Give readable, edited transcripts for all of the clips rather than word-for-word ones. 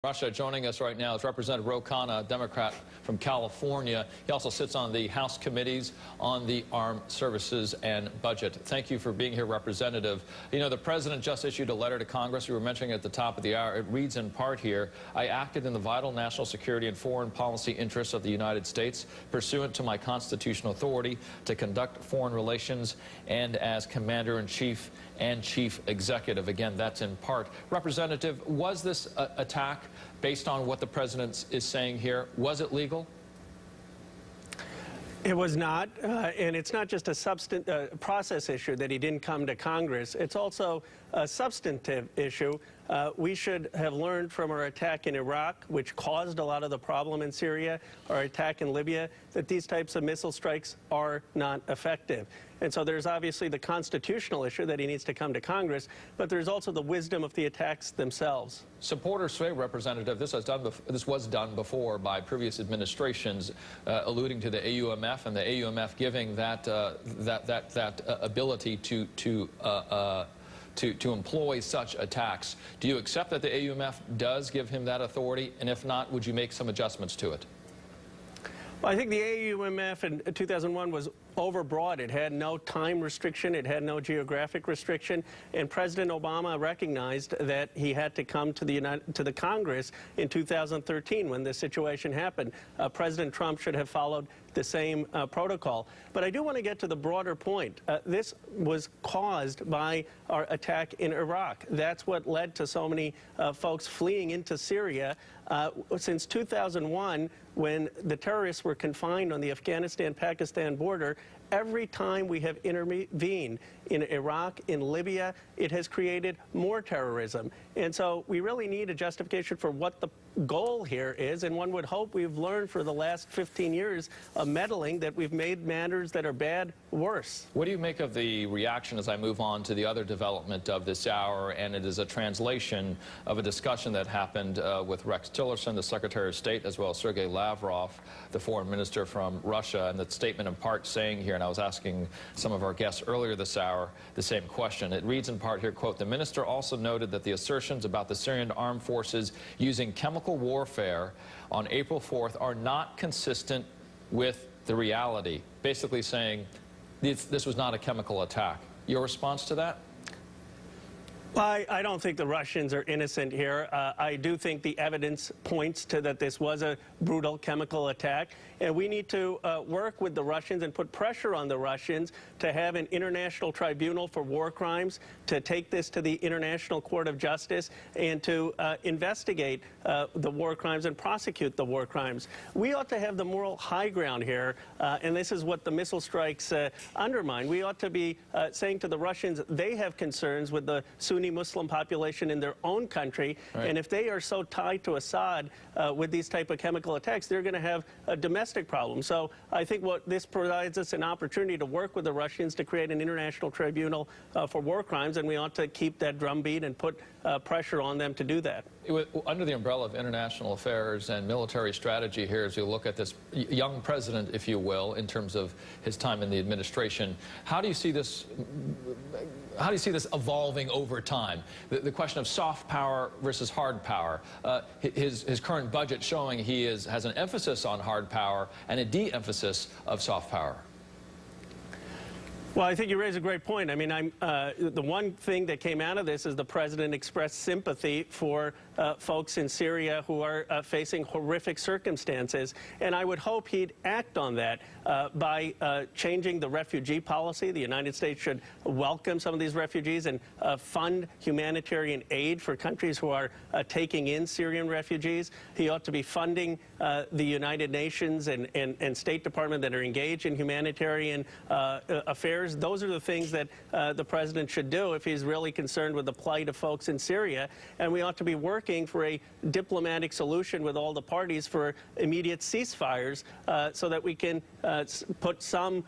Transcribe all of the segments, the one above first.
Russia. Joining us right now is Representative Khanna, a Democrat from California. He also sits on the House committees on the Armed Services and Budget. Thank you for being here, Representative. You know, the President just issued a letter to Congress. We were mentioning at the top of the hour. It reads in part here, I acted in the vital national security and foreign policy interests of the United States, pursuant to my constitutional authority to conduct foreign relations and as Commander-in-Chief and Chief Executive. Again, that's in part. Representative, was this attack based on what the President is saying here? Was it legal? It was not, and it's not just a process issue that he didn't come to Congress. It's also a substantive issue. We should have learned from our attack in Iraq, which caused a lot of the problem in Syria, our attack in Libya, that these types of missile strikes are not effective. And so there's obviously the constitutional issue that he needs to come to Congress, but there's also the wisdom of the attacks themselves. Supporters say, Representative, this was done before by previous administrations, alluding to the AUMF and the AUMF giving that ability to employ such attacks. Do you accept that the AUMF does give him that authority? And if not, would you make some adjustments to it? Well, I think the AUMF in 2001 was overbroad. It had no time restriction. It had no geographic restriction. And President Obama recognized that he had to come to the Congress in 2013 when this situation happened. President Trump should have followed the same protocol. But I do want to get to the broader point. This was caused by our attack in Iraq. That's what led to so many folks fleeing into Syria. Since 2001, when the terrorists were confined on the Afghanistan-Pakistan border, every time we have intervened in Iraq, in Libya, it has created more terrorism. And so we really need a justification for what the goal here is, and one would hope we've learned for the last 15 years of meddling that we've made matters that are bad worse. What do you make of the reaction as I move on to the other development of this hour, and it is a translation of a discussion that happened with Rex Tillerson, the Secretary of State, as well as Sergei Lavrov, the foreign minister from Russia, and the statement in part saying here, and I was asking some of our guests earlier this hour the same question. It reads in part here, quote, the minister also noted that the assertions about the Syrian armed forces using chemical warfare on April 4th are not consistent with the reality, basically saying this was not a chemical attack. Your response to that? Well, I don't think the Russians are innocent here. I do think the evidence points to that this was a brutal chemical attack, and we need to work with the Russians and put pressure on the Russians to have an international tribunal for war crimes, to take this to the International Court of Justice, and to investigate the war crimes and prosecute the war crimes. We ought to have the moral high ground here, and this is what the missile strikes undermine. We ought to be saying to the Russians they have concerns with the Sunni Muslim population in their own country, right. And if they are so tied to Assad with these type of chemical attacks, they're going to have a domestic problem. So I think what this provides us an opportunity to work with the Russians to create an international tribunal for war crimes, and we ought to keep that drumbeat and put pressure on them to do that. Under the umbrella of international affairs and military strategy here, as you look at this young president, if you will, in terms of his time in the administration, how do you see this? How do you see this evolving over time? The question of soft power versus hard power. His current budget showing he has an emphasis on hard power and a de-emphasis of soft power. Well, I think you raise a great point. I mean, the one thing that came out of this is the president expressed sympathy for folks in Syria who are facing horrific circumstances, and I would hope he'd act on that by changing the refugee policy. The United States should welcome some of these refugees and fund humanitarian aid for countries who are taking in Syrian refugees. He ought to be funding the United Nations and State Department that are engaged in humanitarian affairs. Those are the things that the president should do if he's really concerned with the plight of folks in Syria. And we ought to be working for a diplomatic solution with all the parties for immediate ceasefires so that we can put some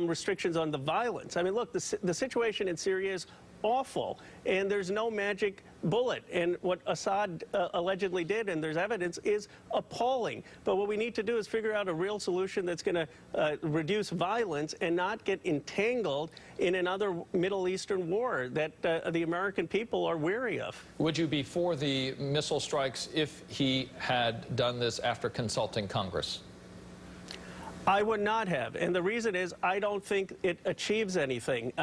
restrictions on the violence. I mean, look, the situation in Syria is awful, and there's no magic bullet. And what Assad allegedly did, and there's evidence, is appalling. But what we need to do is figure out a real solution that's going to reduce violence and not get entangled in another Middle Eastern war that the American people are weary of. Would you be for the missile strikes if he had done this after consulting Congress? I would not have, and the reason is I don't think it achieves anything.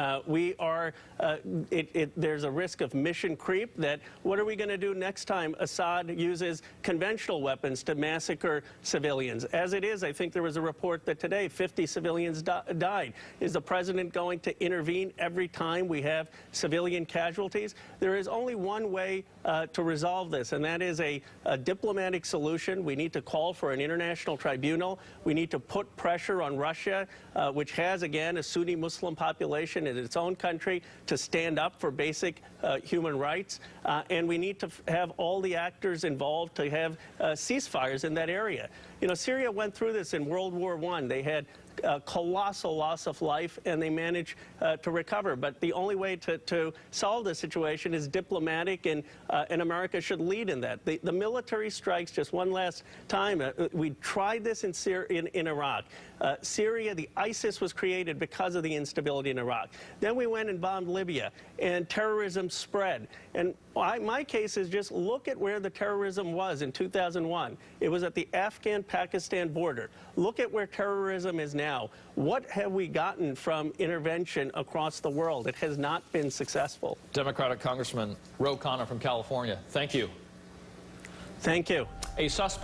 There's a risk of mission creep. That what are we going to do next time Assad uses conventional weapons to massacre civilians? As it is, I think there was a report that today 50 civilians died. Is the president going to intervene every time we have civilian casualties? There is only one way to resolve this, and that is a diplomatic solution. We need to call for an international tribunal. We need to put pressure on Russia, which has, again, a Sunni Muslim population in its own country, to stand up for basic human rights. And we need to have all the actors involved to have ceasefires in that area. You know, Syria went through this in World War I. They had a colossal loss of life, and they managed to recover. But the only way to solve the situation is diplomatic, and America should lead in that. The military strikes, just one last time, we tried this in Iraq. Syria, the ISIS was created because of the instability in Iraq. Then we went and bombed Libya, and terrorism spread. And my case is just look at where the terrorism was in 2001. It was at the Afghan-Pakistan border. Look at where terrorism is now. What have we gotten from intervention across the world? It has not been successful. Democratic Congressman Khanna from California, thank you. Thank you. A suspect